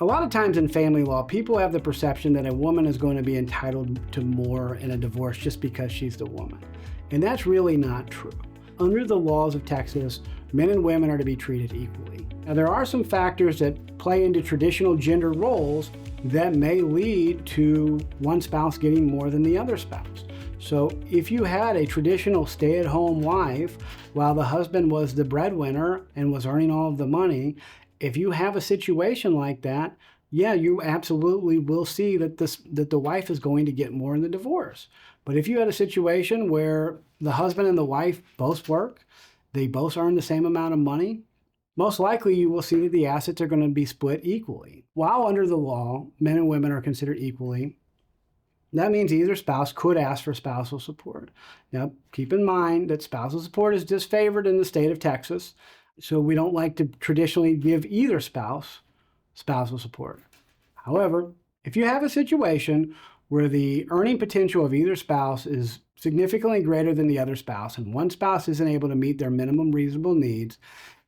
A lot of times in family law, people have the perception that a woman is going to be entitled to more in a divorce just because she's the woman. And that's really not true. Under the laws of Texas, men and women are to be treated equally. Now, there are some factors that play into traditional gender roles that may lead to one spouse getting more than the other spouse. So if you had a traditional stay-at-home wife while the husband was the breadwinner and was earning all of the money, if you have a situation like that, yeah, you absolutely will see that the wife is going to get more in the divorce. But if you had a situation where the husband and the wife both work, they both earn the same amount of money, most likely you will see that the assets are going to be split equally. While under the law, men and women are considered equally, that means either spouse could ask for spousal support. Now, keep in mind that spousal support is disfavored in the state of Texas, so we don't like to traditionally give either spouse spousal support. However, if you have a situation where the earning potential of either spouse is significantly greater than the other spouse, and one spouse isn't able to meet their minimum reasonable needs,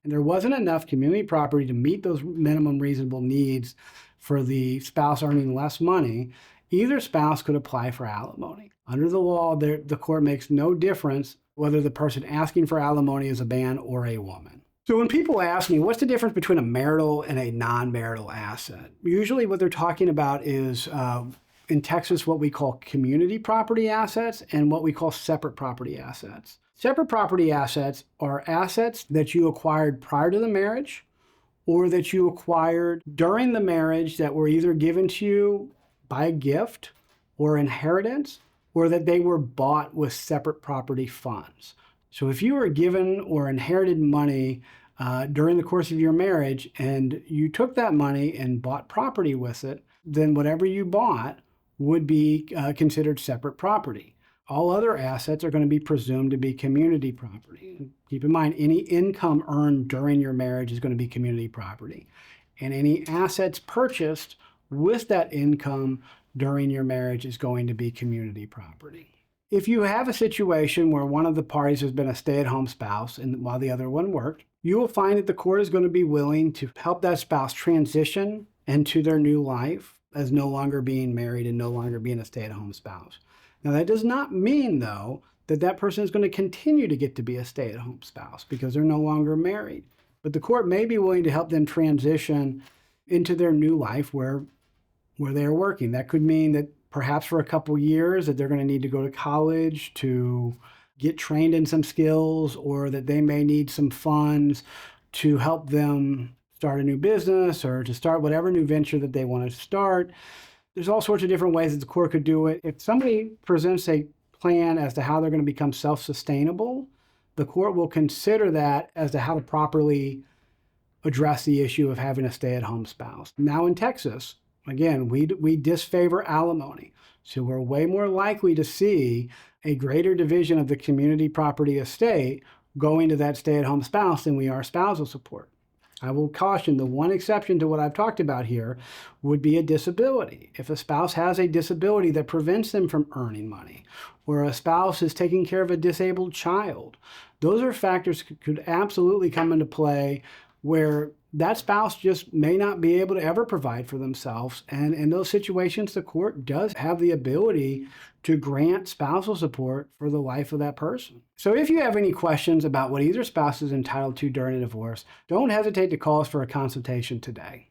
and there wasn't enough community property to meet those minimum reasonable needs for the spouse earning less money, either spouse could apply for alimony. Under the law, the court makes no difference whether the person asking for alimony is a man or a woman. So when people ask me, what's the difference between a marital and a non-marital asset? Usually what they're talking about is, in Texas, what we call community property assets and what we call separate property assets. Separate property assets are assets that you acquired prior to the marriage or that you acquired during the marriage that were either given to you by a gift or inheritance, or that they were bought with separate property funds. So if you were given or inherited money during the course of your marriage and you took that money and bought property with it, then whatever you bought would be considered separate property. All other assets are going to be presumed to be community property. Keep in mind, any income earned during your marriage is going to be community property. And any assets purchased with that income during your marriage is going to be community property. If you have a situation where one of the parties has been a stay-at-home spouse and while the other one worked, you will find that the court is going to be willing to help that spouse transition into their new life as no longer being married and no longer being a stay-at-home spouse. Now, that does not mean, though, that that person is going to continue to get to be a stay-at-home spouse because they're no longer married. But the court may be willing to help them transition into their new life where they're working. That could mean that perhaps for a couple years that they're going to need to go to college to get trained in some skills, or that they may need some funds to help them start a new business or to start whatever new venture that they want to start. There's all sorts of different ways that the court could do it. If somebody presents a plan as to how they're going to become self-sustainable, the court will consider that as to how to properly address the issue of having a stay-at-home spouse. Now in Texas, again, we disfavor alimony. So we're way more likely to see a greater division of the community property estate going to that stay-at-home spouse than we are spousal support. I will caution the one exception to what I've talked about here would be a disability. If a spouse has a disability that prevents them from earning money, or a spouse is taking care of a disabled child, those are factors that could absolutely come into play where that spouse just may not be able to ever provide for themselves. And in those situations, the court does have the ability to grant spousal support for the life of that person. So if you have any questions about what either spouse is entitled to during a divorce, don't hesitate to call us for a consultation today.